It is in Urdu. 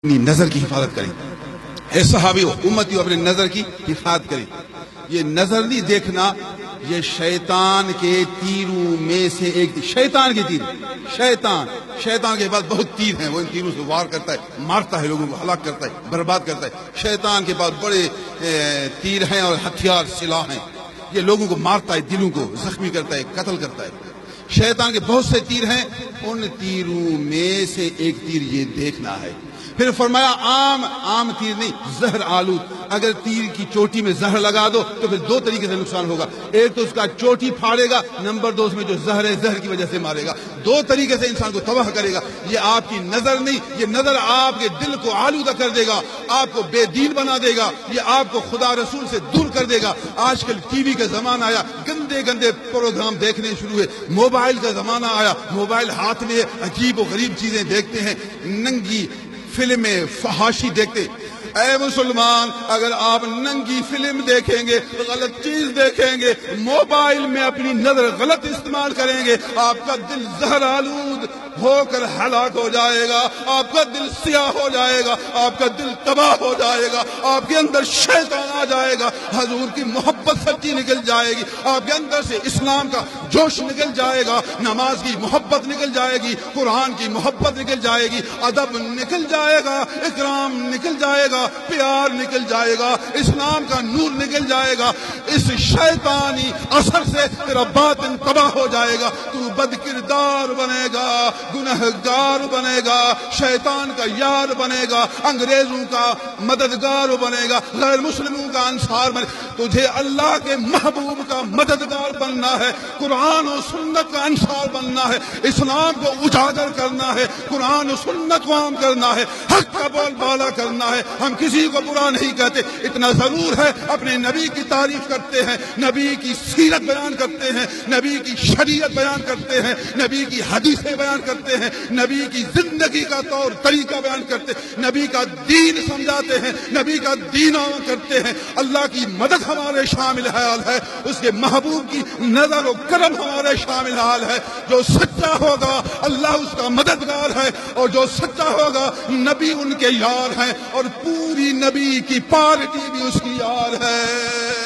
اپنی نظر کی حفاظت کریں. اے صحابیوں، امتیوں، اپنے نظر کی حفاظت کریں. یہ نظر نہیں دیکھنا، یہ شیطان کے تیروں میں سے ایک شیطان کے تیر. شیطان کے پاس بہت تیر ہیں، وہ ان تیروں سے وار کرتا ہے، مارتا ہے، لوگوں کو ہلاک کرتا ہے، برباد کرتا ہے. شیطان کے پاس بڑے تیر ہیں اور ہتھیار سلاح ہیں. یہ لوگوں کو مارتا ہے، دلوں کو زخمی کرتا ہے، قتل کرتا ہے. شیطان کے بہت سے تیر ہیں، ان تیروں میں سے ایک تیر یہ دیکھنا ہے. پھر فرمایا عام تیر نہیں، زہر آلود. اگر تیر کی چوٹی میں زہر لگا دو تو پھر دو طریقے سے نقصان ہوگا. ایک تو اس کا چوٹی پھاڑے گا، نمبر دو اس میں جو زہر ہے زہر کی وجہ سے مارے گا. دو طریقے سے انسان کو تباہ کرے گا. یہ آپ کی نظر نہیں، یہ نظر آپ کے دل کو آلودہ کر دے گا، آپ کو بے دین بنا دے گا، یہ آپ کو خدا رسول سے دور کر دے گا. آج کل ٹی وی کا زمانہ آیا، گندے پروگرام دیکھنے شروع ہوئے. موبائل کا زمانہ آیا، موبائل ہاتھ میں عجیب و غریب چیزیں دیکھتے ہیں، ننگی فلمیں، فحاشی دیکھتے. اے مسلمان، اگر آپ ننگی فلم دیکھیں گے، غلط چیز دیکھیں گے، موبائل میں اپنی نظر غلط استعمال کریں گے، آپ کا دل زہر آلود ہو کر ہلاک ہو جائے گا. آپ کا دل سیاہ ہو جائے گا، آپ کا دل تباہ ہو جائے گا. آپ کے اندر شیطان آ جائے گا، حضور کی محبت سچی نکل جائے گی، آپ کے اندر سے اسلام کا جوش نکل جائے گا، نماز کی محبت نکل جائے گی، قرآن کی محبت نکل جائے گی، ادب نکل جائے گا، اکرام نکل جائے گا، پیار نکل جائے گا، اسلام کا نور نکل جائے گا. اس شیطانی اثر سے تیرا باطن تباہ ہو جائے گا. تو بد کردار بنے گا، گنہگار بنے گا، شیطان کا یار بنے گا، انگریزوں کا مددگار بنے گا، غیر مسلموں کا انصار بنے گا. تجھے اللہ کے محبوب کا مددگار بننا ہے، قرآن و سنت کا انصار بننا ہے، اسلام کو اجاگر کرنا ہے، قرآن و سنت کو عام کرنا ہے، حق کا بول بالا کرنا ہے. ہم کسی کو برا نہیں کہتے، اتنا ضرور ہے اپنے نبی کی تعریف کرتے ہیں، نبی کی سیرت بیان کرتے ہیں، نبی کی شریعت بیان کرتے ہیں، نبی کی حدیثیں بیان کرتے ہیں، نبی کی زندگی کا طور طریقہ بیان کرتے ہیں، نبی کا دین سمجھاتے ہیں، نبی کا دین عام کرتے ہیں. اللہ کی مدد ہمارے شامل حال ہے، اس کے محبوب کی نظر و کرم ہمارے شامل حال ہے. جو سچا ہوگا اللہ اس کا مددگار ہے، اور جو سچا ہوگا نبی ان کے یار ہیں، اور پوری نبی کی پارٹی بھی اس کی یار ہے.